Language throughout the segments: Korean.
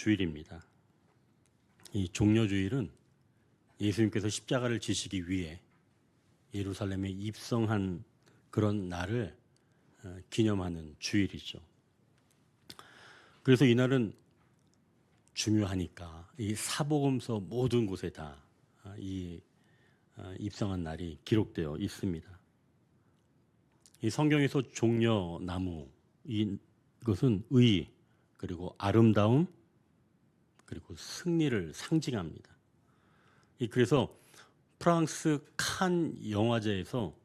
종려주일입니다. 이 종려주일은 예수님께서 십자가를 지시기 위해 예루살렘에 입성한 그런 날을 기념하는 주일이죠. 그래서 이날은 중요하니까 이 사복음서 모든 곳에 다 이 입성한 날이 기록되어 있습니다. 이 성경에서 종려나무, 이것은 의, 그리고 아름다움, 그리고 승리를 상징합니다. 그래서 프랑스 칸 영화제에서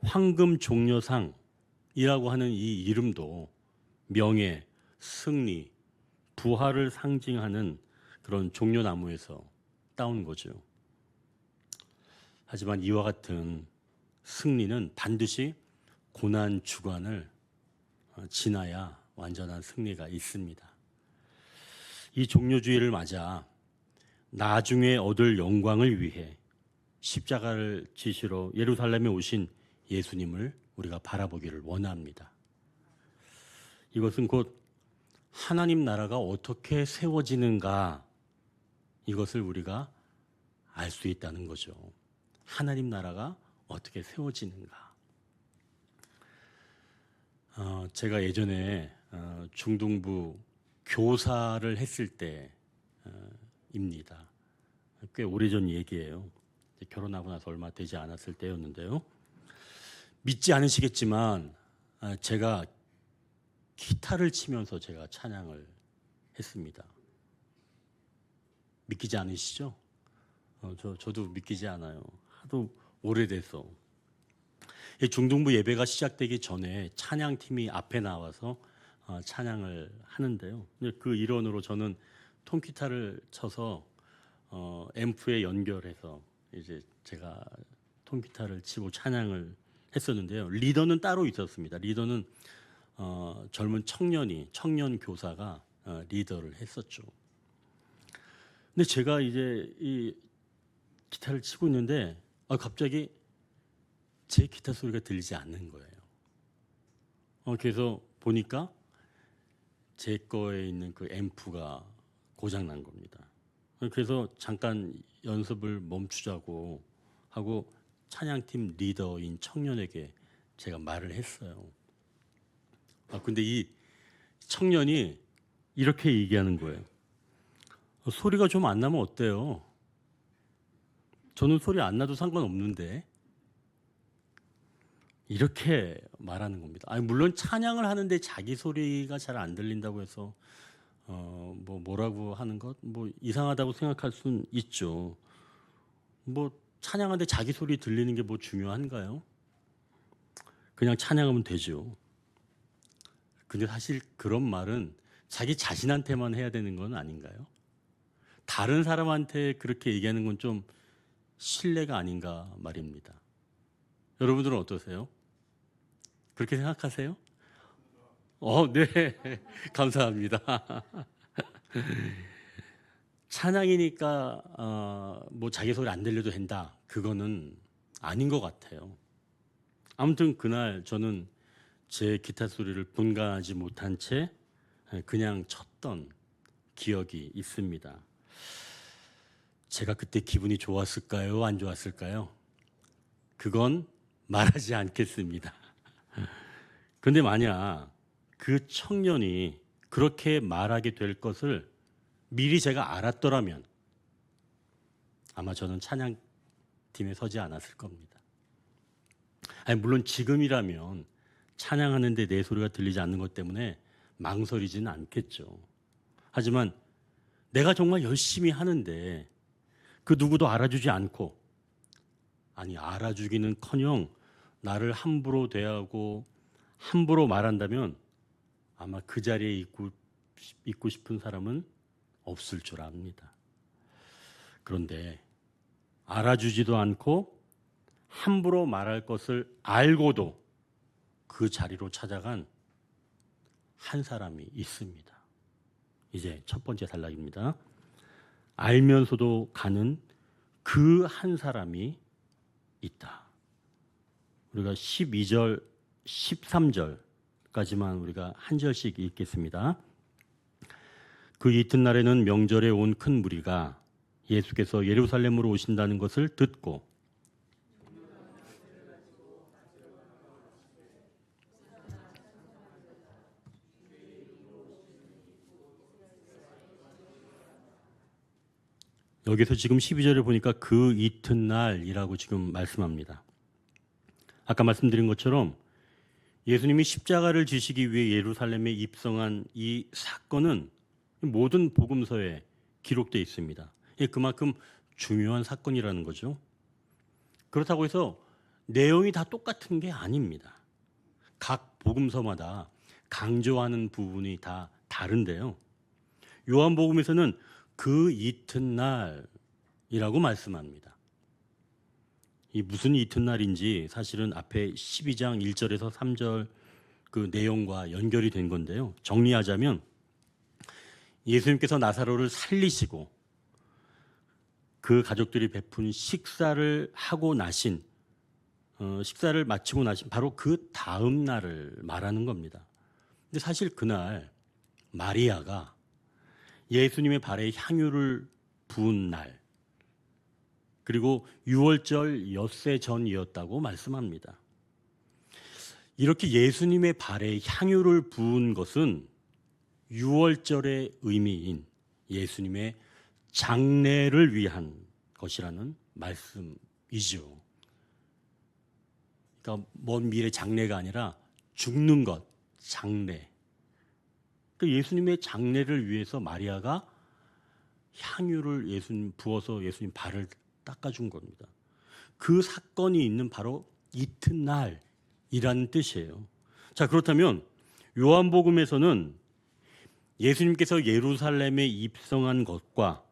황금 종려상이라고 하는 이 이름도 명예, 승리, 부활을 상징하는 그런 종려나무에서 따온 거죠. 하지만 이와 같은 승리는 반드시 고난 주간을 지나야 완전한 승리가 있습니다. 이 종려주의를 맞아 나중에 얻을 영광을 위해 십자가를 지시러 예루살렘에 오신 예수님을 우리가 바라보기를 원합니다. 이것은 곧 하나님 나라가 어떻게 세워지는가, 이것을 우리가 알 수 있다는 거죠. 하나님 나라가 어떻게 세워지는가. 제가 예전에 중등부 교사를 했을 때입니다. 꽤 오래전 얘기예요. 결혼하고 나서 얼마 되지 않았을 때였는데요. 믿지 않으시겠지만 제가 기타를 치면서 제가 찬양을 했습니다. 믿기지 않으시죠? 저도 믿기지 않아요. 하도 오래돼서. 중등부 예배가 시작되기 전에 찬양팀이 앞에 나와서 찬양을 하는데요. 그 일원으로 저는 통기타를 쳐서 앰프에 연결해서 이제 제가 통기타를 치고 찬양을 했었는데요. 리더는 따로 있었습니다. 리더는 젊은 청년 교사가 리더를 했었죠. 근데 제가 이제 이 기타를 치고 있는데 갑자기 제 기타 소리가 들리지 않는 거예요. 그래서 보니까 제 거에 있는 그 앰프가 고장 난 겁니다. 그래서 잠깐 연습을 멈추자고 하고 찬양팀 리더인 청년에게 제가 말을 했어요. 근데 이 청년이 이렇게 얘기하는 거예요. 소리가 좀 안 나면 어때요? 저는 소리 안 나도 상관없는데. 이렇게 말하는 겁니다. 물론 찬양을 하는데 자기 소리가 잘 안 들린다고 해서 뭐라고 하는 것 이상하다고 생각할 수는 있죠. 찬양하는데 자기 소리 들리는 게 중요한가요? 그냥 찬양하면 되죠. 근데 사실 그런 말은 자기 자신한테만 해야 되는 건 아닌가요? 다른 사람한테 그렇게 얘기하는 건 좀 신뢰가 아닌가 말입니다. 여러분들은 어떠세요? 그렇게 생각하세요? 네. 감사합니다. 찬양이니까 자기 소리 안 들려도 된다. 그거는 아닌 것 같아요. 아무튼 그날 저는 제 기타 소리를 분간하지 못한 채 그냥 쳤던 기억이 있습니다. 제가 그때 기분이 좋았을까요? 안 좋았을까요? 그건 말하지 않겠습니다. 그런데 만약 그 청년이 그렇게 말하게 될 것을 미리 제가 알았더라면 아마 저는 찬양팀에 서지 않았을 겁니다. 물론 지금이라면 찬양하는데 내 소리가 들리지 않는 것 때문에 망설이지는 않겠죠. 하지만 내가 정말 열심히 하는데 그 누구도 알아주지 않고, 알아주기는커녕 나를 함부로 대하고 함부로 말한다면 아마 그 자리에 있고 싶은 사람은 없을 줄 압니다. 그런데 알아주지도 않고 함부로 말할 것을 알고도 그 자리로 찾아간 한 사람이 있습니다. 이제 첫 번째 단락입니다. 알면서도 가는 그 한 사람이 있다. 우리가 12절, 13절까지만 우리가 한 절씩 읽겠습니다. 그 이튿날에는 명절에 온 큰 무리가 예수께서 예루살렘으로 오신다는 것을 듣고 여기서 지금 12절에 보니까 그 이튿날이라고 지금 말씀합니다. 아까 말씀드린 것처럼 예수님이 십자가를 지시기 위해 예루살렘에 입성한 이 사건은 모든 복음서에 기록되어 있습니다. 그만큼 중요한 사건이라는 거죠. 그렇다고 해서 내용이 다 똑같은 게 아닙니다. 각 복음서마다 강조하는 부분이 다 다른데요. 요한복음에서는 그 이튿날이라고 말씀합니다. 이 무슨 이튿날인지 사실은 앞에 12장 1절에서 3절 그 내용과 연결이 된 건데요. 정리하자면 예수님께서 나사로를 살리시고 그 가족들이 베푼 식사를 마치고 나신 바로 그 다음 날을 말하는 겁니다. 근데 사실 그날 마리아가 예수님의 발에 향유를 부은 날, 그리고 6월절 엿새 전이었다고 말씀합니다. 이렇게 예수님의 발에 향유를 부은 것은 6월절의 의미인 예수님의 장례를 위한 것이라는 말씀이죠. 그러니까 먼 미래 장례가 아니라 죽는 것, 장례. 예수님의 장례를 위해서 마리아가 향유를 부어서 예수님 발을 닦아준 겁니다. 그 사건이 있는 바로 이튿날이라는 뜻이에요. 자, 그렇다면 요한복음에서는 예수님께서 예루살렘에 입성한 것과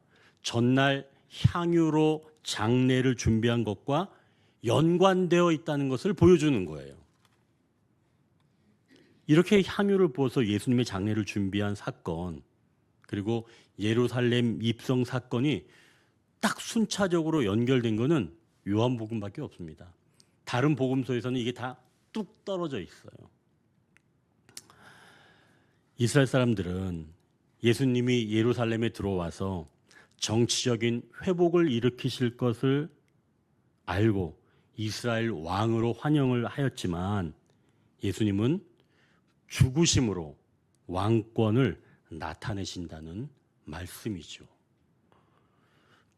전날 향유로 장례를 준비한 것과 연관되어 있다는 것을 보여주는 거예요. 이렇게 향유를 부어서 예수님의 장례를 준비한 사건, 그리고 예루살렘 입성 사건이 딱 순차적으로 연결된 것은 요한복음밖에 없습니다. 다른 복음서에서는 이게 다 뚝 떨어져 있어요. 이스라엘 사람들은 예수님이 예루살렘에 들어와서 정치적인 회복을 일으키실 것을 알고 이스라엘 왕으로 환영을 하였지만 예수님은 죽으심으로 왕권을 나타내신다는 말씀이죠.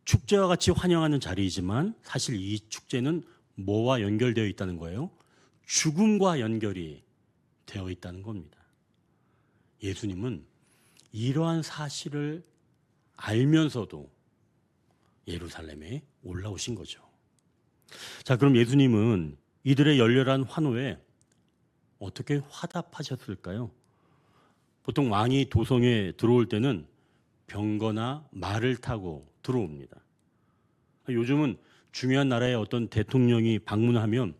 축제와 같이 환영하는 자리이지만 사실 이 축제는 뭐와 연결되어 있다는 거예요? 죽음과 연결이 되어 있다는 겁니다. 예수님은 이러한 사실을 알면서도 예루살렘에 올라오신 거죠. 자, 그럼 예수님은 이들의 열렬한 환호에 어떻게 화답하셨을까요? 보통 왕이 도성에 들어올 때는 병거나 말을 타고 들어옵니다. 요즘은 중요한 나라의 어떤 대통령이 방문하면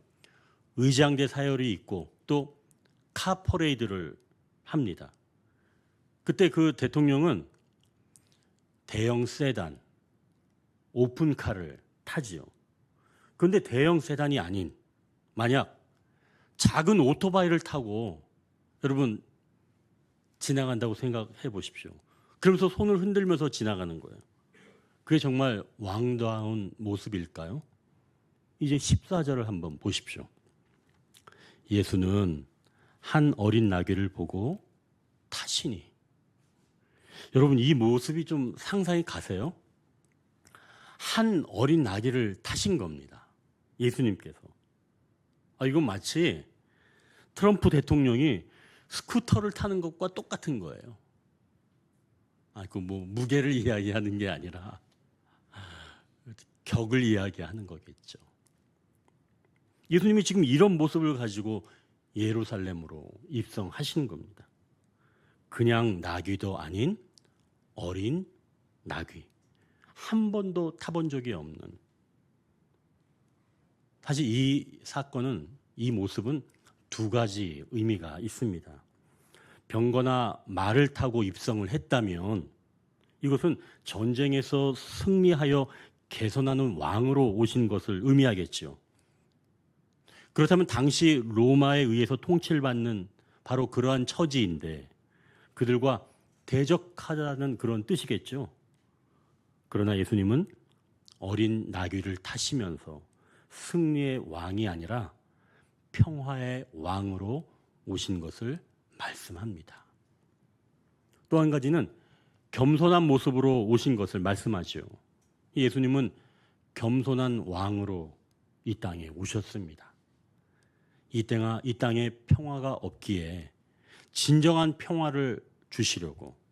의장대 사열이 있고 또 카퍼레이드를 합니다. 그때 그 대통령은 대형 세단, 오픈카를 타지요. 그런데 대형 세단이 아닌 만약 작은 오토바이를 타고 여러분 지나간다고 생각해 보십시오. 그러면서 손을 흔들면서 지나가는 거예요. 그게 정말 왕다운 모습일까요? 이제 14절을 한번 보십시오. 예수는 한 어린 나귀를 보고 타시니. 여러분 이 모습이 좀 상상이 가세요? 한 어린 나귀를 타신 겁니다. 예수님께서. 이건 마치 트럼프 대통령이 스쿠터를 타는 것과 똑같은 거예요. 그 무게를 이야기하는 게 아니라 격을 이야기하는 거겠죠. 예수님이 지금 이런 모습을 가지고 예루살렘으로 입성하신 겁니다. 그냥 나귀도 아닌 어린 나귀. 한 번도 타본 적이 없는. 사실 이 사건은, 이 모습은 두 가지 의미가 있습니다. 병거나 말을 타고 입성을 했다면 이것은 전쟁에서 승리하여 개선하는 왕으로 오신 것을 의미하겠죠. 그렇다면 당시 로마에 의해서 통치를 받는 바로 그러한 처지인데 그들과 대적하다는 그런 뜻이겠죠. 그러나 예수님은 어린 나귀를 타시면서 승리의 왕이 아니라 평화의 왕으로 오신 것을 말씀합니다. 또 한 가지는 겸손한 모습으로 오신 것을 말씀하죠. 예수님은 겸손한 왕으로 이 땅에 오셨습니다. 이 땅에 평화가 없기에 진정한 평화를 주시려고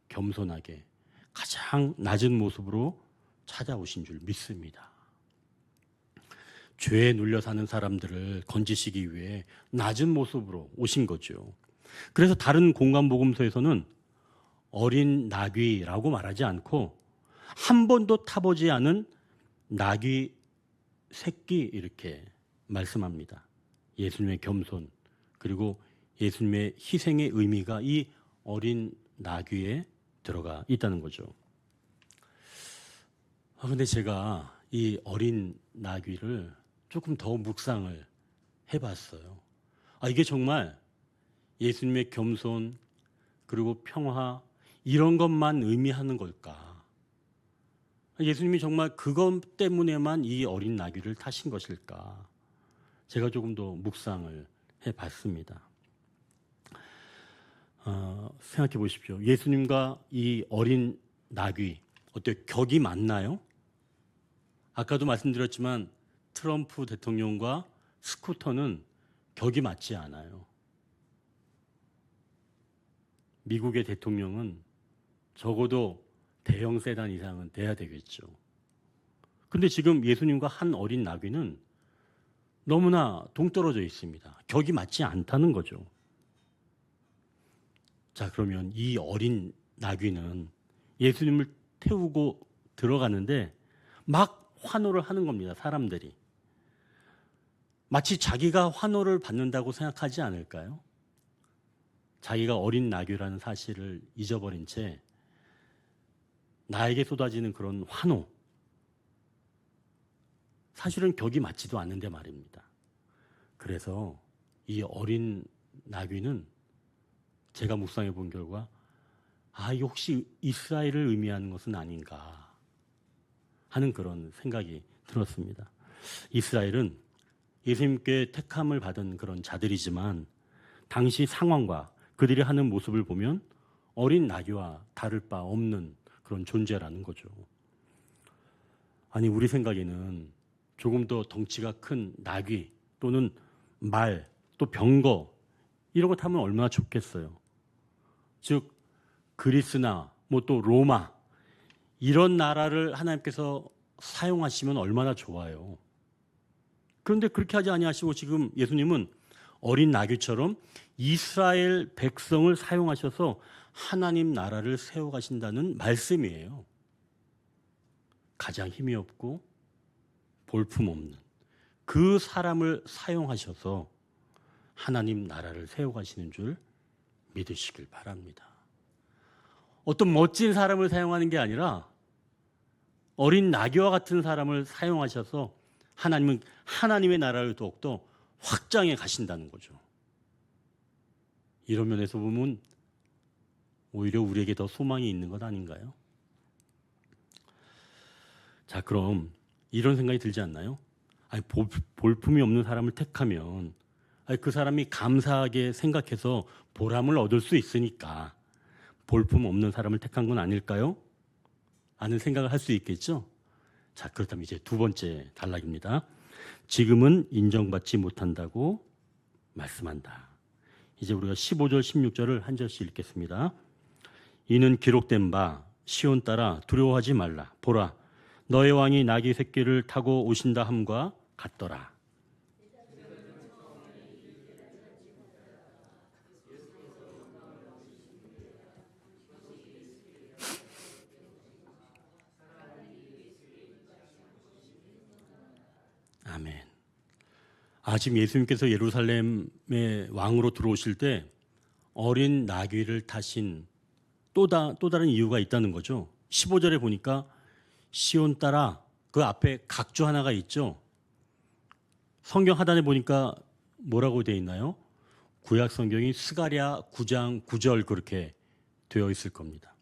겸손하게 가장 낮은 모습으로 찾아오신 줄 믿습니다. 죄에 눌려 사는 사람들을 건지시기 위해 낮은 모습으로 오신 거죠. 그래서 다른 공간복음서에서는 어린 나귀라고 말하지 않고 한 번도 타보지 않은 나귀 새끼 이렇게 말씀합니다. 예수님의 겸손 그리고 예수님의 희생의 의미가 이 어린 나귀에 들어가 있다는 거죠. 근데 제가 이 어린 나귀를 조금 더 묵상을 해봤어요. 이게 정말 예수님의 겸손 그리고 평화 이런 것만 의미하는 걸까? 예수님이 정말 그것 때문에만 이 어린 나귀를 타신 것일까? 제가 조금 더 묵상을 해봤습니다. 생각해 보십시오. 예수님과 이 어린 나귀 어때요? 격이 맞나요? 아까도 말씀드렸지만 트럼프 대통령과 스쿠터는 격이 맞지 않아요. 미국의 대통령은 적어도 대형 세단 이상은 돼야 되겠죠. 근데 지금 예수님과 한 어린 나귀는 너무나 동떨어져 있습니다. 격이 맞지 않다는 거죠. 자, 그러면 이 어린 나귀는 예수님을 태우고 들어가는데 막 환호를 하는 겁니다. 사람들이. 마치 자기가 환호를 받는다고 생각하지 않을까요? 자기가 어린 나귀라는 사실을 잊어버린 채 나에게 쏟아지는 그런 환호. 사실은 격이 맞지도 않는데 말입니다. 그래서 이 어린 나귀는 제가 묵상해 본 결과 이게 혹시 이스라엘을 의미하는 것은 아닌가 하는 그런 생각이 들었습니다. 이스라엘은 예수님께 택함을 받은 그런 자들이지만 당시 상황과 그들이 하는 모습을 보면 어린 나귀와 다를 바 없는 그런 존재라는 거죠. 우리 생각에는 조금 더 덩치가 큰 나귀 또는 말 또 병거 이런 거 타면 얼마나 좋겠어요. 즉 그리스나 또 로마 이런 나라를 하나님께서 사용하시면 얼마나 좋아요. 그런데 그렇게 하지 아니하시고 지금 예수님은 어린 나귀처럼 이스라엘 백성을 사용하셔서 하나님 나라를 세워가신다는 말씀이에요. 가장 힘이 없고 볼품없는 그 사람을 사용하셔서 하나님 나라를 세워가시는 줄 믿으시길 바랍니다. 어떤 멋진 사람을 사용하는 게 아니라 어린 나귀와 같은 사람을 사용하셔서 하나님은 하나님의 나라를 더욱더 확장해 가신다는 거죠. 이런 면에서 보면 오히려 우리에게 더 소망이 있는 것 아닌가요? 자, 그럼 이런 생각이 들지 않나요? 볼품이 없는 사람을 택하면 그 사람이 감사하게 생각해서 보람을 얻을 수 있으니까 볼품 없는 사람을 택한 건 아닐까요? 하는 생각을 할 수 있겠죠? 자, 그렇다면 이제 두 번째 단락입니다. 지금은 인정받지 못한다고 말씀한다. 이제 우리가 15절, 16절을 한 절씩 읽겠습니다. 이는 기록된 바 시온 따라 두려워하지 말라. 보라, 너의 왕이 나귀 새끼를 타고 오신다 함과 같더라. 아멘. 지금 예수님께서 예루살렘의 왕으로 들어오실 때 어린 나귀를 타신 또 다른 이유가 있다는 거죠. 15절에 보니까 시온 따라 그 앞에 각주 하나가 있죠. 성경 하단에 보니까 뭐라고 되어 있나요? 구약 성경이 스가랴 9장 9절 그렇게 되어 있을 겁니다.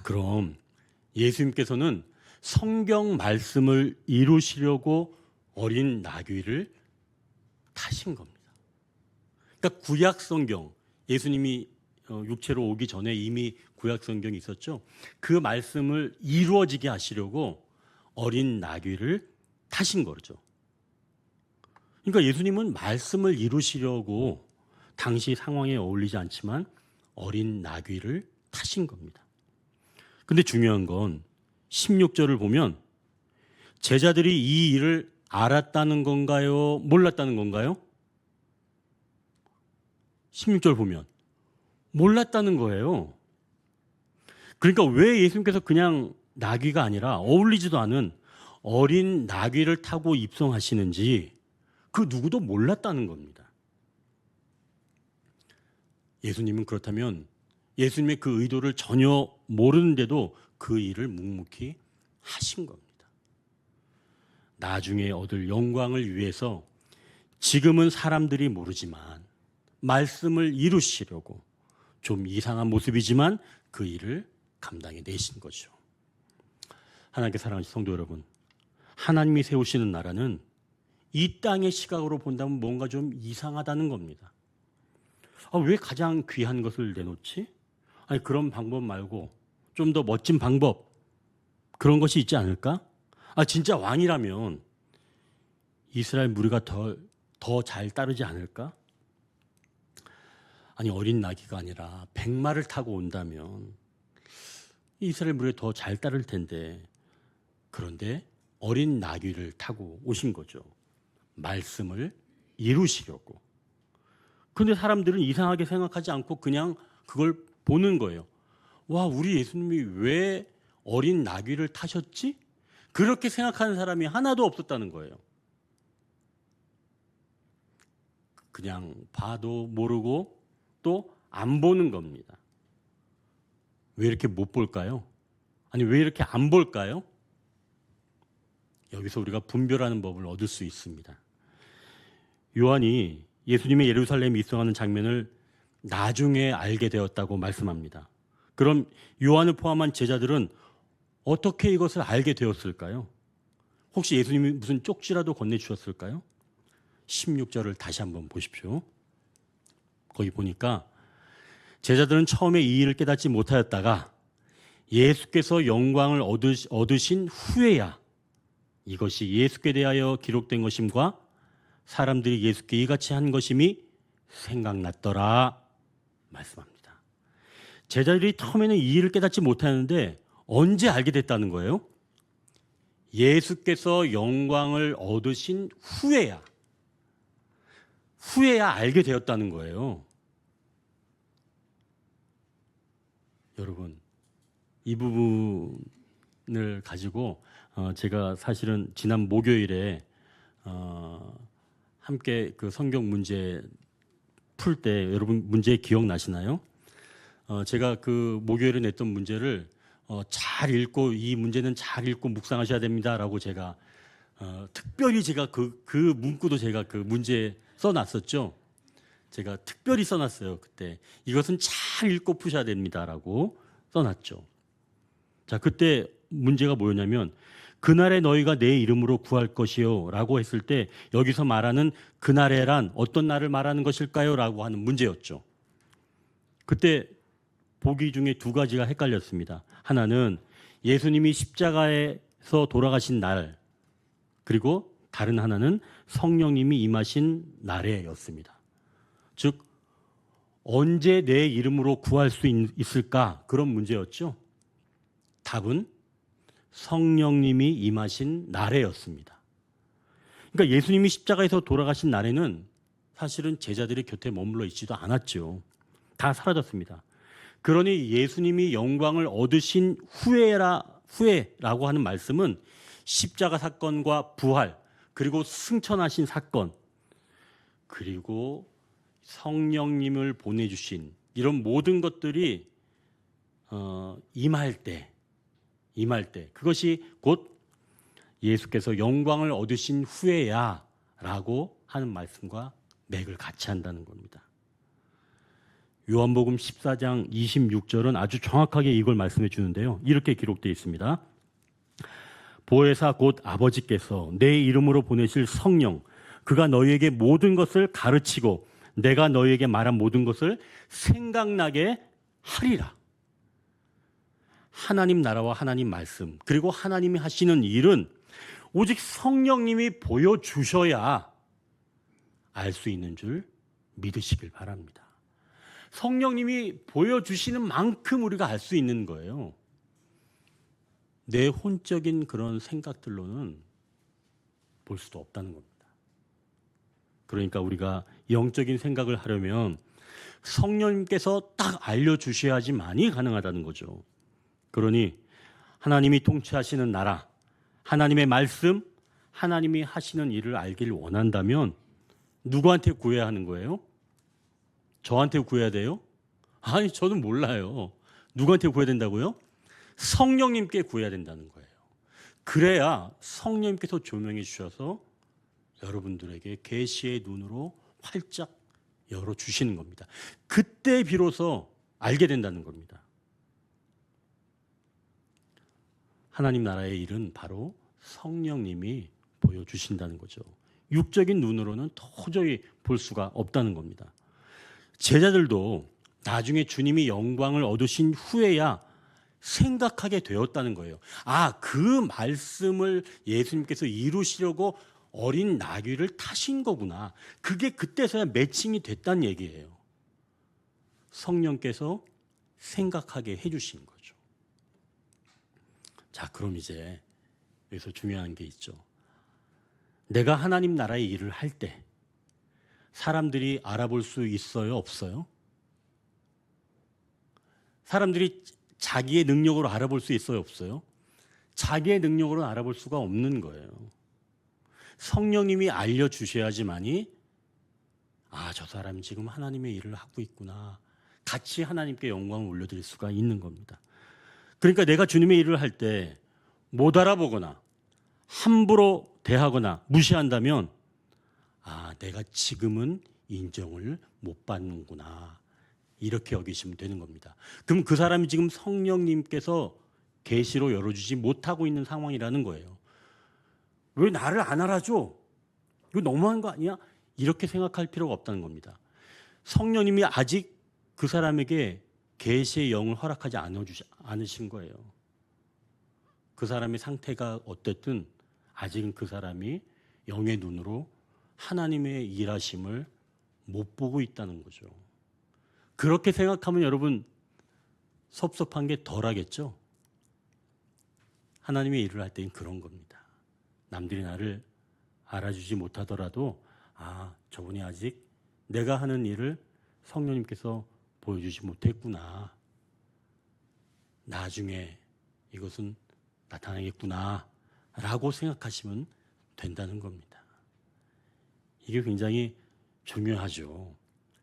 그럼 예수님께서는 성경 말씀을 이루시려고 어린 나귀를 타신 겁니다. 그러니까 구약 성경, 예수님이 육체로 오기 전에 이미 구약 성경이 있었죠. 그 말씀을 이루어지게 하시려고 어린 나귀를 타신 거죠. 그러니까 예수님은 말씀을 이루시려고 당시 상황에 어울리지 않지만 어린 나귀를 타신 겁니다. 근데 중요한 건 16절을 보면 제자들이 이 일을 알았다는 건가요? 몰랐다는 건가요? 16절 보면 몰랐다는 거예요. 그러니까 왜 예수님께서 그냥 나귀가 아니라 어울리지도 않은 어린 나귀를 타고 입성하시는지 그 누구도 몰랐다는 겁니다. 예수님은 그렇다면 예수님의 그 의도를 전혀 모르는데도 그 일을 묵묵히 하신 겁니다. 나중에 얻을 영광을 위해서 지금은 사람들이 모르지만 말씀을 이루시려고 좀 이상한 모습이지만 그 일을 감당해 내신 거죠. 하나님께 사랑하는 성도 여러분, 하나님이 세우시는 나라는 이 땅의 시각으로 본다면 뭔가 좀 이상하다는 겁니다. 왜 가장 귀한 것을 내놓지? 그런 방법 말고 좀 더 멋진 방법, 그런 것이 있지 않을까? 진짜 왕이라면 이스라엘 무리가 더 잘 따르지 않을까? 어린 나귀가 아니라 백마를 타고 온다면 이스라엘 무리가 더 잘 따를 텐데, 그런데 어린 나귀를 타고 오신 거죠. 말씀을 이루시려고. 그런데 사람들은 이상하게 생각하지 않고 그냥 그걸 보는 거예요. 우리 예수님이 왜 어린 나귀를 타셨지? 그렇게 생각하는 사람이 하나도 없었다는 거예요. 그냥 봐도 모르고 또 안 보는 겁니다. 왜 이렇게 못 볼까요? 왜 이렇게 안 볼까요? 여기서 우리가 분별하는 법을 얻을 수 있습니다. 요한이 예수님의 예루살렘에 입성하는 장면을 나중에 알게 되었다고 말씀합니다. 그럼 요한을 포함한 제자들은 어떻게 이것을 알게 되었을까요? 혹시 예수님이 무슨 쪽지라도 건네주셨을까요? 16절을 다시 한번 보십시오. 거기 보니까 제자들은 처음에 이 일을 깨닫지 못하였다가 예수께서 영광을 얻으신 후에야 이것이 예수께 대하여 기록된 것임과 사람들이 예수께 이같이 한 것임이 생각났더라 말씀합니다. 제자들이 처음에는 이 일을 깨닫지 못하는데 언제 알게 됐다는 거예요? 예수께서 영광을 얻으신 후에야 알게 되었다는 거예요. 여러분, 이 부분을 가지고 제가 사실은 지난 목요일에 함께 그 성경 문제 풀 때 여러분 문제 기억나시나요? 제가 그 목요일에 냈던 문제를 잘 읽고 이 문제는 잘 읽고 묵상하셔야 됩니다라고 제가 특별히 제가 그 문구도 제가 그 문제에 써놨었죠. 제가 특별히 써놨어요. 그때 이것은 잘 읽고 푸셔야 됩니다라고 써놨죠. 자, 그때 문제가 뭐였냐면 그날에 너희가 내 이름으로 구할 것이요 라고 했을 때 여기서 말하는 그날에란 어떤 날을 말하는 것일까요? 라고 하는 문제였죠. 그때 보기 중에 두 가지가 헷갈렸습니다. 하나는 예수님이 십자가에서 돌아가신 날, 그리고 다른 하나는 성령님이 임하신 날에였습니다. 즉 언제 내 이름으로 구할 수 있을까? 그런 문제였죠. 답은 성령님이 임하신 날에였습니다. 그러니까 예수님이 십자가에서 돌아가신 날에는 사실은 제자들이 곁에 머물러 있지도 않았죠. 다 사라졌습니다. 그러니 예수님이 영광을 얻으신 후에라고 하는 말씀은 십자가 사건과 부활, 그리고 승천하신 사건, 그리고 성령님을 보내주신 이런 모든 것들이 임할 때 그것이 곧 예수께서 영광을 얻으신 후에야 라고 하는 말씀과 맥을 같이 한다는 겁니다. 요한복음 14장 26절은 아주 정확하게 이걸 말씀해 주는데요. 이렇게 기록되어 있습니다. 보혜사 곧 아버지께서 내 이름으로 보내실 성령, 그가 너희에게 모든 것을 가르치고 내가 너희에게 말한 모든 것을 생각나게 하리라. 하나님 나라와 하나님 말씀, 그리고 하나님이 하시는 일은 오직 성령님이 보여주셔야 알 수 있는 줄 믿으시길 바랍니다. 성령님이 보여주시는 만큼 우리가 알 수 있는 거예요. 내 혼적인 그런 생각들로는 볼 수도 없다는 겁니다. 그러니까 우리가 영적인 생각을 하려면 성령님께서 딱 알려주셔야지만이 가능하다는 거죠. 그러니 하나님이 통치하시는 나라, 하나님의 말씀, 하나님이 하시는 일을 알기를 원한다면 누구한테 구해야 하는 거예요? 저한테 구해야 돼요? 아니, 저는 몰라요. 누구한테 구해야 된다고요? 성령님께 구해야 된다는 거예요. 그래야 성령님께서 조명해 주셔서 여러분들에게 계시의 눈으로 활짝 열어주시는 겁니다. 그때 비로소 알게 된다는 겁니다. 하나님 나라의 일은 바로 성령님이 보여주신다는 거죠. 육적인 눈으로는 도저히 볼 수가 없다는 겁니다. 제자들도 나중에 주님이 영광을 얻으신 후에야 생각하게 되었다는 거예요. 아, 그 말씀을 예수님께서 이루시려고 어린 나귀를 타신 거구나. 그게 그때서야 매칭이 됐다는 얘기예요. 성령께서 생각하게 해주신 거죠. 자, 그럼 이제 여기서 중요한 게 있죠. 내가 하나님 나라의 일을 할 때 사람들이 알아볼 수 있어요, 없어요? 사람들이 자기의 능력으로 알아볼 수 있어요, 없어요? 자기의 능력으로 알아볼 수가 없는 거예요. 성령님이 알려주셔야지만이 아, 저 사람이 지금 하나님의 일을 하고 있구나. 같이 하나님께 영광을 올려드릴 수가 있는 겁니다. 그러니까 내가 주님의 일을 할 때 못 알아보거나 함부로 대하거나 무시한다면 아, 내가 지금은 인정을 못 받는구나. 이렇게 여기시면 되는 겁니다. 그럼 그 사람이 지금 성령님께서 계시로 열어주지 못하고 있는 상황이라는 거예요. 왜 나를 안 알아줘? 이거 너무한 거 아니야? 이렇게 생각할 필요가 없다는 겁니다. 성령님이 아직 그 사람에게 계시의 영을 허락하지 않으신 거예요. 그 사람의 상태가 어쨌든 아직은 그 사람이 영의 눈으로 하나님의 일하심을 못 보고 있다는 거죠. 그렇게 생각하면 여러분 섭섭한 게 덜하겠죠? 하나님의 일을 할 때는 그런 겁니다. 남들이 나를 알아주지 못하더라도 아, 저분이 아직 내가 하는 일을 성령님께서 보여주지 못했구나. 나중에 이것은 나타나겠구나 라고 생각하시면 된다는 겁니다. 이게 굉장히 중요하죠.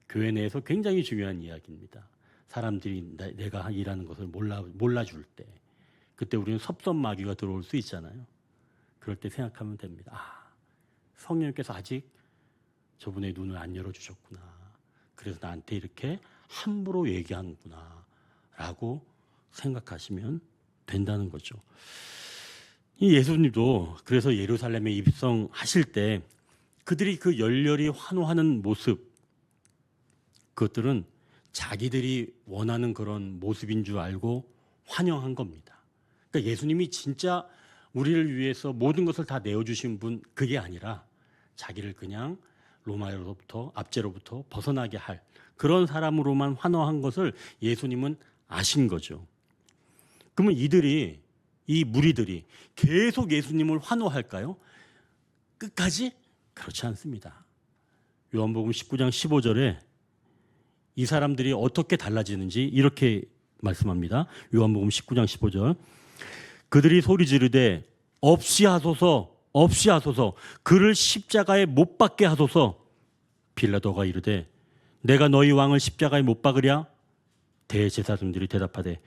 교회 내에서 굉장히 중요한 이야기입니다. 사람들이 내가 일하는 것을 몰라줄 때 그때 우리는 섭섭마귀가 들어올 수 있잖아요. 그럴 때 생각하면 됩니다. 아, 성령님께서 아직 저분의 눈을 안 열어주셨구나. 그래서 나한테 이렇게 함부로 얘기하는구나 라고 생각하시면 된다는 거죠. 이 예수님도 그래서 예루살렘에 입성하실 때 그들이 그 열렬히 환호하는 모습, 그것들은 자기들이 원하는 그런 모습인 줄 알고 환영한 겁니다. 그러니까 예수님이 진짜 우리를 위해서 모든 것을 다 내어주신 분, 그게 아니라 자기를 그냥 로마로부터, 압제로부터 벗어나게 할 그런 사람으로만 환호한 것을 예수님은 아신 거죠. 그러면 이 무리들이 계속 예수님을 환호할까요? 끝까지? 그렇지 않습니다. 요한복음 19장 15절에 이 사람들이 어떻게 달라지는지 이렇게 말씀합니다. 요한복음 19장 15절. 그들이 소리 지르되 없이 하소서, 없이 하소서, 그를 십자가에 못 박게 하소서. 빌라도가 이르되 내가 너희 왕을 십자가에 못 박으랴? 대제사장들이 대답하되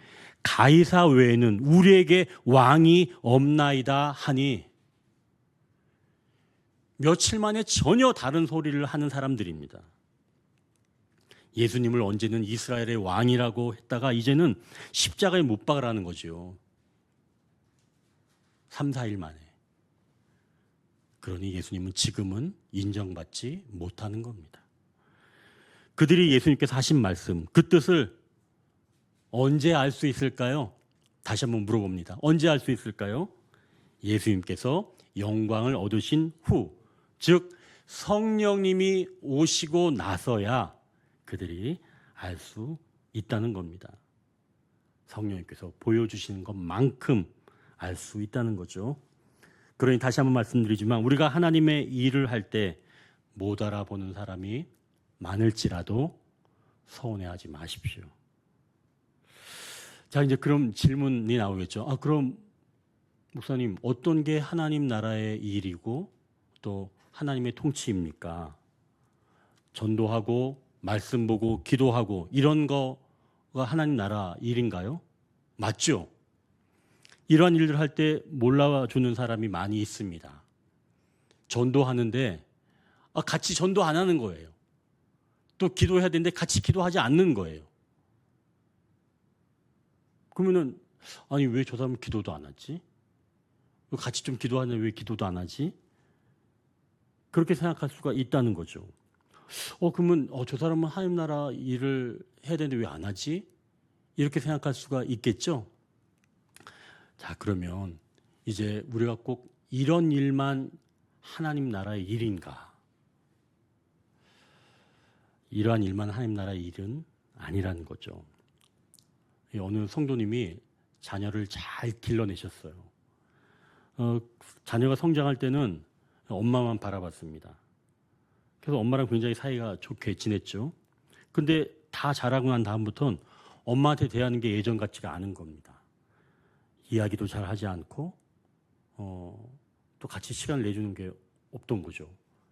가이사 외에는 우리에게 왕이 없나이다 하니, 며칠 만에 전혀 다른 소리를 하는 사람들입니다. 예수님을 언제는 이스라엘의 왕이라고 했다가 이제는 십자가에 못 박으라는 거죠. 3, 4일 만에. 그러니 예수님은 지금은 인정받지 못하는 겁니다. 그들이 예수님께서 하신 말씀, 그 뜻을 언제 알 수 있을까요? 다시 한번 물어봅니다. 언제 알 수 있을까요? 예수님께서 영광을 얻으신 후, 즉 성령님이 오시고 나서야 그들이 알 수 있다는 겁니다. 성령님께서 보여주시는 것만큼 알 수 있다는 거죠. 그러니 다시 한번 말씀드리지만 우리가 하나님의 일을 할 때 못 알아보는 사람이 많을지라도 서운해하지 마십시오. 자, 이제 그럼 질문이 나오겠죠. 그럼 목사님, 어떤 게 하나님 나라의 일이고 또 하나님의 통치입니까? 전도하고 말씀 보고 기도하고 이런 거가 하나님 나라 일인가요? 맞죠? 이러한 일들 할 때 몰라주는 사람이 많이 있습니다. 전도하는데 같이 전도 안 하는 거예요. 또 기도해야 되는데 같이 기도하지 않는 거예요. 그러면은 아니 왜 저 사람은 기도도 안 하지? 같이 좀 기도하는데 왜 기도도 안 하지? 그렇게 생각할 수가 있다는 거죠. 그러면 저 사람은 하나님 나라 일을 해야 되는데 왜 안 하지? 이렇게 생각할 수가 있겠죠. 자, 그러면 이제 우리가 꼭 이런 일만 하나님 나라의 일인가? 이러한 일만 하나님 나라의 일은 아니라는 거죠. 어느 성도님이 자녀를 잘 길러내셨어요. 자녀가 성장할 때는 엄마만 바라봤습니다. 그래서 엄마랑 굉장히 사이가 좋게 지냈죠. 근데 다 자라고 난 다음부터는 엄마한테 대하는 게 예전 같지가 않은 겁니다. 이야기도 잘 하지 않고 또 같이 시간을 내주는 게 없던 거죠.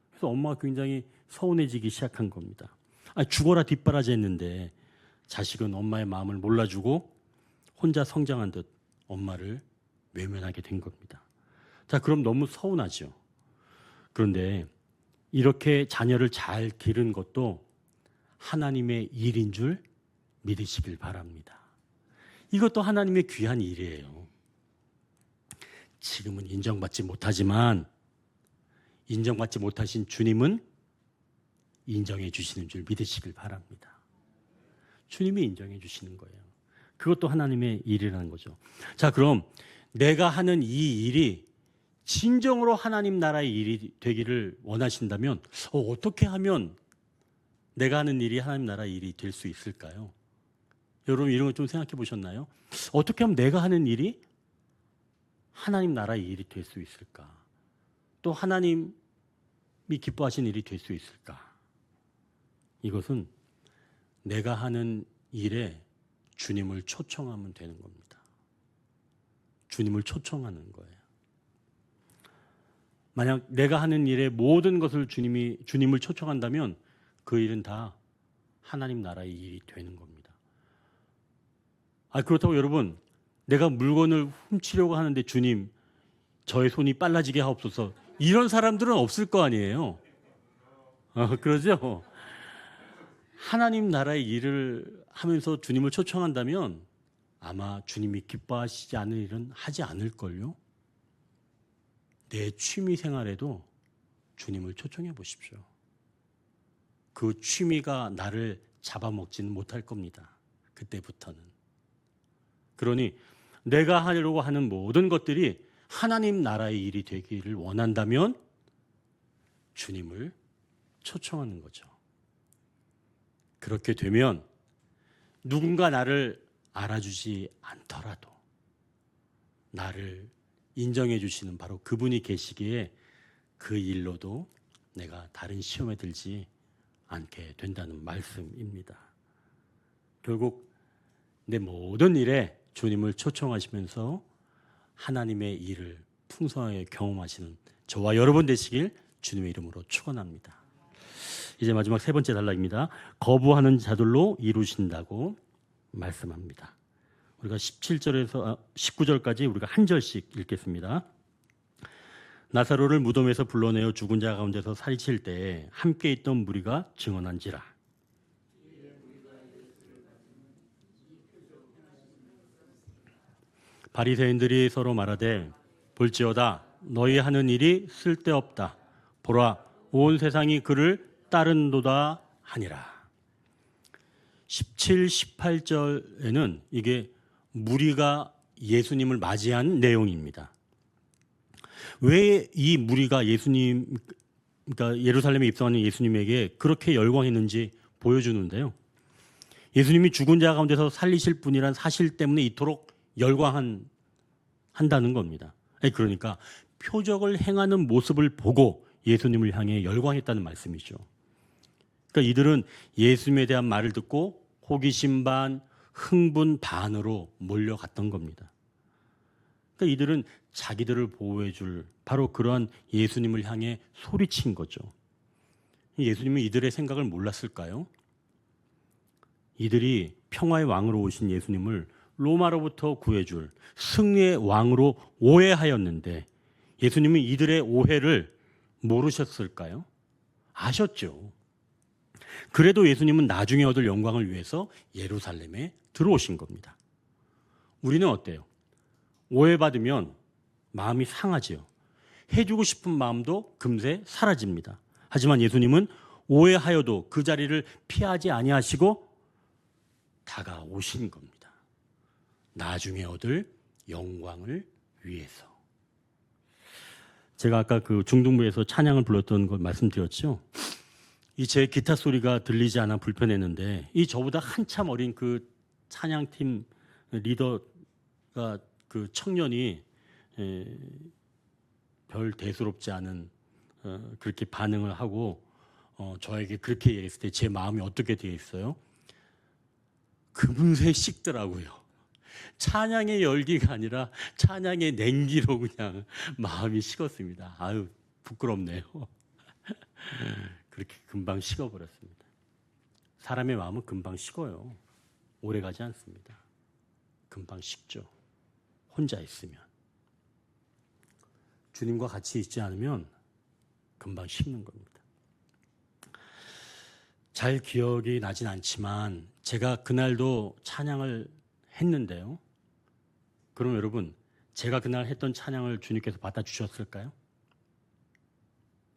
그래서 엄마가 굉장히 서운해지기 시작한 겁니다. 죽어라 뒷바라지 했는데 자식은 엄마의 마음을 몰라주고 혼자 성장한 듯 엄마를 외면하게 된 겁니다. 자, 그럼 너무 서운하죠. 그런데 이렇게 자녀를 잘 기른 것도 하나님의 일인 줄 믿으시길 바랍니다. 이것도 하나님의 귀한 일이에요. 지금은 인정받지 못하지만 인정받지 못하신 주님은 인정해 주시는 줄 믿으시길 바랍니다. 주님이 인정해 주시는 거예요. 그것도 하나님의 일이라는 거죠. 자, 그럼 내가 하는 이 일이 진정으로 하나님 나라의 일이 되기를 원하신다면 어떻게 하면 내가 하는 일이 하나님 나라의 일이 될 수 있을까요? 여러분 이런 거 좀 생각해 보셨나요? 어떻게 하면 내가 하는 일이 하나님 나라의 일이 될 수 있을까? 또 하나님이 기뻐하시는 일이 될 수 있을까? 이것은 내가 하는 일에 주님을 초청하면 되는 겁니다. 주님을 초청하는 거예요. 만약 내가 하는 일의 모든 것을 주님을 초청한다면 그 일은 다 하나님 나라의 일이 되는 겁니다. 그렇다고 여러분, 내가 물건을 훔치려고 하는데 주님, 저의 손이 빨라지게 하옵소서. 이런 사람들은 없을 거 아니에요. 그러죠? 하나님 나라의 일을 하면서 주님을 초청한다면 아마 주님이 기뻐하시지 않을 일은 하지 않을걸요? 내 취미 생활에도 주님을 초청해 보십시오. 그 취미가 나를 잡아먹지는 못할 겁니다. 그때부터는. 그러니 내가 하려고 하는 모든 것들이 하나님 나라의 일이 되기를 원한다면 주님을 초청하는 거죠. 그렇게 되면 누군가 나를 알아주지 않더라도 나를 인정해 주시는 바로 그분이 계시기에 그 일로도 내가 다른 시험에 들지 않게 된다는 말씀입니다. 결국 내 모든 일에 주님을 초청하시면서 하나님의 일을 풍성하게 경험하시는 저와 여러분 되시길 주님의 이름으로 축원합니다. 이제 마지막 세 번째 단락입니다. 거부하는 자들로 이루신다고 말씀합니다. 우리가 17절에서 19절까지 우리가 한 절씩 읽겠습니다. 나사로를 무덤에서 불러내어 죽은 자 가운데서 살리실 때에 함께 있던 무리가 증언한지라. 바리새인들이 서로 말하되 볼지어다 너희 하는 일이 쓸데없다. 보라 온 세상이 그를 따른도다 하니라. 17, 18절에는 이게 무리가 예수님을 맞이한 내용입니다. 왜 이 무리가 그러니까 예루살렘에 입성하는 예수님에게 그렇게 열광했는지 보여주는데요. 예수님이 죽은 자 가운데서 살리실 분이란 사실 때문에 이토록 열광한다는 겁니다. 그러니까 표적을 행하는 모습을 보고 예수님을 향해 열광했다는 말씀이죠. 그러니까 이들은 예수님에 대한 말을 듣고 호기심 반, 흥분 반으로 몰려갔던 겁니다. 그러니까 이들은 자기들을 보호해 줄 바로 그러한 예수님을 향해 소리친 거죠. 예수님은 이들의 생각을 몰랐을까요? 이들이 평화의 왕으로 오신 예수님을 로마로부터 구해줄 승리의 왕으로 오해하였는데 예수님은 이들의 오해를 모르셨을까요? 아셨죠. 그래도 예수님은 나중에 얻을 영광을 위해서 예루살렘에 들어오신 겁니다. 우리는 어때요? 오해받으면 마음이 상하지요. 해주고 싶은 마음도 금세 사라집니다. 하지만 예수님은 오해하여도 그 자리를 피하지 아니하시고 다가오신 겁니다. 나중에 얻을 영광을 위해서. 제가 아까 그 중등부에서 찬양을 불렀던 걸 말씀드렸죠. 이 제 기타 소리가 들리지 않아 불편했는데 이 저보다 한참 어린 그 찬양팀 리더가 그 청년이 별 대수롭지 않은 그렇게 반응을 하고 저에게 그렇게 얘기했을 때 제 마음이 어떻게 되어 있어요? 금세 식더라고요. 찬양의 열기가 아니라 찬양의 냉기로 그냥 마음이 식었습니다. 아유 부끄럽네요. 그렇게 금방 식어버렸습니다. 사람의 마음은 금방 식어요. 오래 가지 않습니다. 금방 식죠. 혼자 있으면. 주님과 같이 있지 않으면 금방 식는 겁니다. 잘 기억이 나진 않지만 제가 그날도 찬양을 했는데요. 그럼 여러분, 제가 그날 했던 찬양을 주님께서 받아주셨을까요?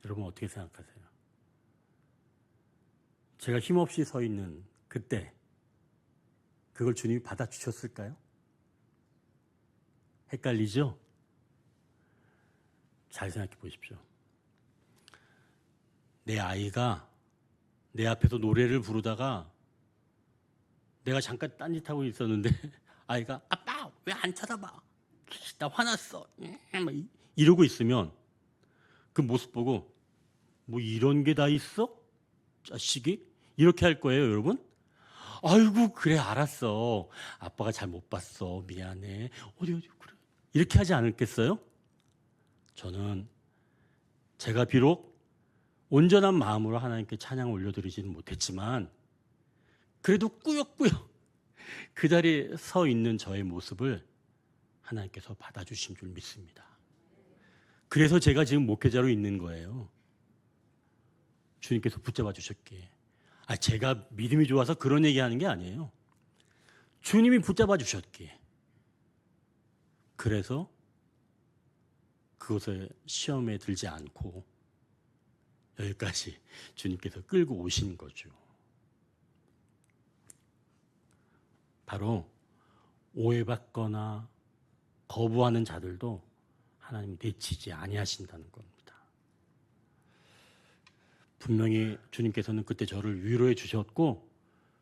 여러분 어떻게 생각하세요? 제가 힘없이 서 있는 그때 그걸 주님이 받아주셨을까요? 헷갈리죠? 잘 생각해 보십시오. 내 아이가 내 앞에서 노래를 부르다가 내가 잠깐 딴짓하고 있었는데 아이가 아빠 왜 안 쳐다봐? 나 화났어. 막 이러고 있으면 그 모습 보고 뭐 이런 게 다 있어? 자식이? 이렇게 할 거예요, 여러분? 아이고 그래 알았어. 아빠가 잘 못 봤어. 미안해. 어디 그래. 이렇게 하지 않았겠어요? 저는 제가 비록 온전한 마음으로 하나님께 찬양을 올려드리지는 못했지만 그래도 꾸역꾸역 그 자리에 서 있는 저의 모습을 하나님께서 받아주신 줄 믿습니다. 그래서 제가 지금 목회자로 있는 거예요. 주님께서 붙잡아 주셨기에. 제가 믿음이 좋아서 그런 얘기하는 게 아니에요. 주님이 붙잡아 주셨기에. 그래서 그것에 시험에 들지 않고 여기까지 주님께서 끌고 오신 거죠. 바로 오해받거나 거부하는 자들도 하나님이 내치지 아니하신다는 겁니다. 분명히 주님께서는 그때 저를 위로해 주셨고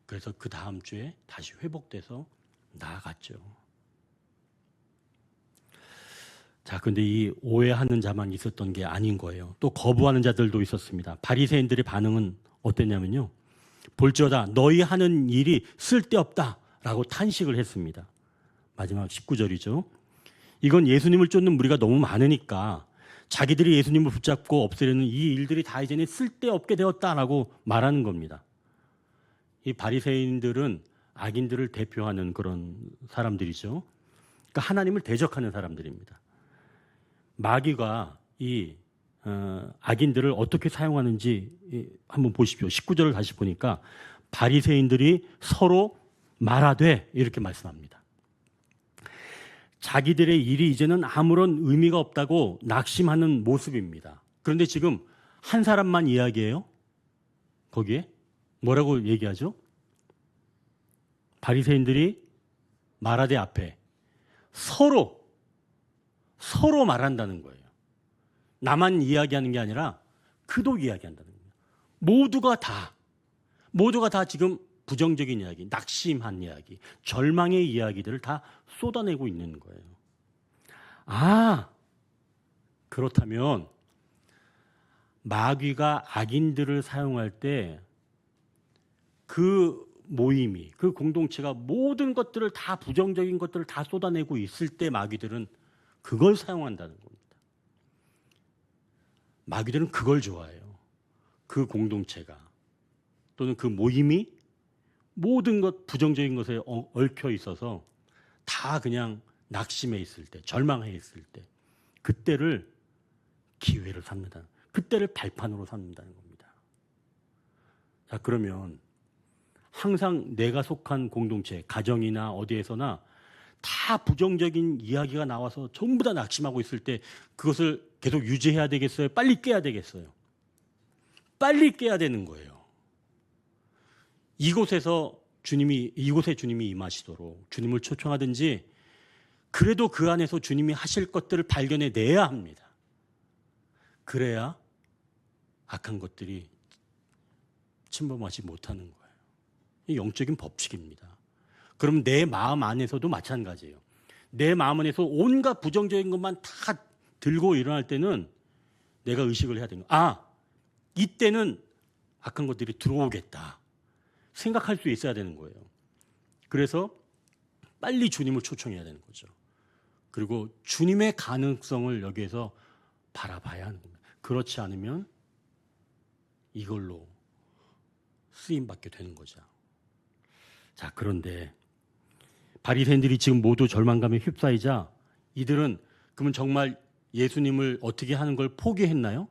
그래서 그 다음 주에 다시 회복돼서 나아갔죠. 자, 근데 이 오해하는 자만 있었던 게 아닌 거예요. 또 거부하는 자들도 있었습니다. 바리새인들의 반응은 어땠냐면요. 볼지어다 너희 하는 일이 쓸데없다라고 탄식을 했습니다. 마지막 19절이죠. 이건 예수님을 쫓는 무리가 너무 많으니까 자기들이 예수님을 붙잡고 없애려는 이 일들이 다 이제는 쓸데없게 되었다라고 말하는 겁니다. 이 바리새인들은 악인들을 대표하는 그런 사람들이죠. 그러니까 하나님을 대적하는 사람들입니다. 마귀가 이 악인들을 어떻게 사용하는지 한번 보십시오. 19절을 다시 보니까 바리새인들이 서로 말하되 이렇게 말씀합니다. 자기들의 일이 이제는 아무런 의미가 없다고 낙심하는 모습입니다. 그런데 지금 한 사람만 이야기해요. 거기에 뭐라고 얘기하죠? 바리새인들이 말하되 앞에 서로 말한다는 거예요. 나만 이야기하는 게 아니라 그도 이야기한다는 거예요. 모두가 다 지금 부정적인 이야기, 낙심한 이야기, 절망의 이야기들을 다 쏟아내고 있는 거예요. 아, 그렇다면 마귀가 악인들을 사용할 때 그 모임이, 그 공동체가 모든 것들을 다 부정적인 것들을 다 쏟아내고 있을 때 마귀들은 그걸 사용한다는 겁니다. 마귀들은 그걸 좋아해요. 그 공동체가 또는 그 모임이 모든 것 부정적인 것에 얽혀 있어서 다 그냥 낙심해 있을 때, 절망해 있을 때, 그때를 기회를 삼는다. 그때를 발판으로 삼는다는 겁니다. 자, 그러면 항상 내가 속한 공동체, 가정이나 어디에서나 다 부정적인 이야기가 나와서 전부 다 낙심하고 있을 때 그것을 계속 유지해야 되겠어요? 빨리 깨야 되겠어요? 빨리 깨야 되는 거예요. 이곳에 주님이 임하시도록 주님을 초청하든지 그래도 그 안에서 주님이 하실 것들을 발견해내야 합니다. 그래야 악한 것들이 침범하지 못하는 거예요. 이 영적인 법칙입니다. 그럼 내 마음 안에서도 마찬가지예요. 내 마음 안에서 온갖 부정적인 것만 다 들고 일어날 때는 내가 의식을 해야 되는 거예요. 아, 이때는 악한 것들이 들어오겠다 생각할 수 있어야 되는 거예요. 그래서 빨리 주님을 초청해야 되는 거죠. 그리고 주님의 가능성을 여기에서 바라봐야 하는 겁니다. 그렇지 않으면 이걸로 쓰임받게 되는 거죠. 자, 그런데 바리새인들이 지금 모두 절망감에 휩싸이자 이들은 그러면 정말 예수님을 어떻게 하는 걸 포기했나요?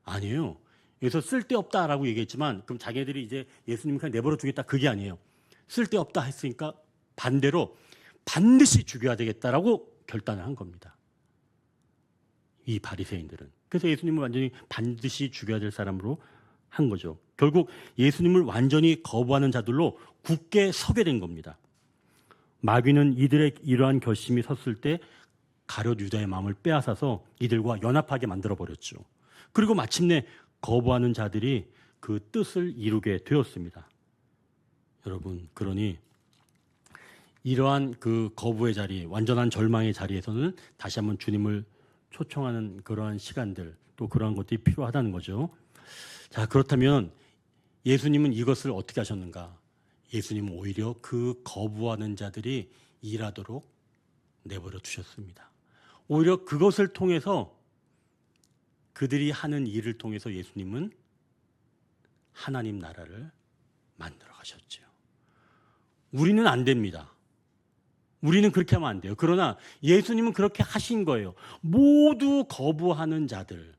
아니에요. 여기서 쓸데없다라고 얘기했지만 그럼 자기들이 이제 예수님을 그냥 내버려 두겠다 그게 아니에요. 쓸데없다 했으니까 반대로 반드시 죽여야 되겠다라고 결단을 한 겁니다. 이 바리새인들은. 그래서 예수님을 완전히 반드시 죽여야 될 사람으로 한 거죠. 결국 예수님을 완전히 거부하는 자들로 굳게 서게 된 겁니다. 마귀는 이들의 이러한 결심이 섰을 때 가룟 유다의 마음을 빼앗아서 이들과 연합하게 만들어버렸죠. 그리고 마침내 거부하는 자들이 그 뜻을 이루게 되었습니다. 여러분, 그러니 이러한 그 거부의 자리, 완전한 절망의 자리에서는 다시 한번 주님을 초청하는 그러한 시간들, 또 그러한 것들이 필요하다는 거죠. 자, 그렇다면 예수님은 이것을 어떻게 하셨는가? 예수님은 오히려 그 거부하는 자들이 일하도록 내버려 두셨습니다. 오히려 그것을 통해서 그들이 하는 일을 통해서 예수님은 하나님 나라를 만들어 가셨죠. 우리는 안 됩니다. 우리는 그렇게 하면 안 돼요. 그러나 예수님은 그렇게 하신 거예요. 모두 거부하는 자들,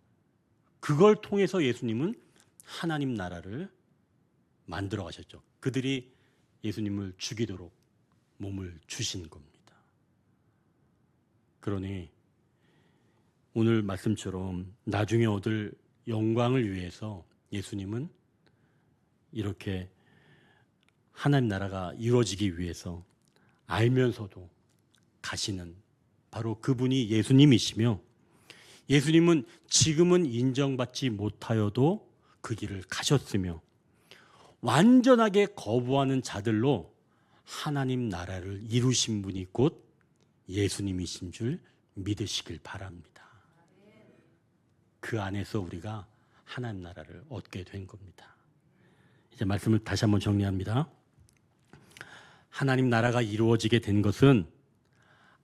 그걸 통해서 예수님은 하나님 나라를 만들어 가셨죠. 그들이 예수님을 죽이도록 몸을 주신 겁니다. 그러니 오늘 말씀처럼 나중에 얻을 영광을 위해서 예수님은 이렇게 하나님 나라가 이루어지기 위해서 알면서도 가시는 바로 그분이 예수님이시며, 예수님은 지금은 인정받지 못하여도 그 길을 가셨으며 완전하게 거부하는 자들로 하나님 나라를 이루신 분이 곧 예수님이신 줄 믿으시길 바랍니다. 그 안에서 우리가 하나님 나라를 얻게 된 겁니다. 이제 말씀을 다시 한번 정리합니다. 하나님 나라가 이루어지게 된 것은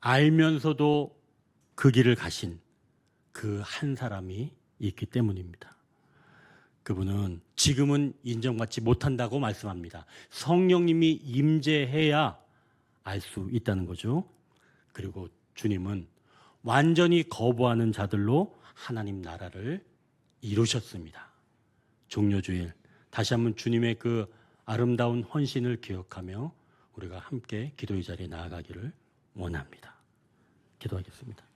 알면서도 그 길을 가신 그 한 사람이 있기 때문입니다. 그분은 지금은 인정받지 못한다고 말씀합니다. 성령님이 임재해야 알 수 있다는 거죠. 그리고 주님은 완전히 거부하는 자들로 하나님 나라를 이루셨습니다. 종료주일 다시 한번 주님의 그 아름다운 헌신을 기억하며 우리가 함께 기도의 자리에 나아가기를 원합니다. 기도하겠습니다.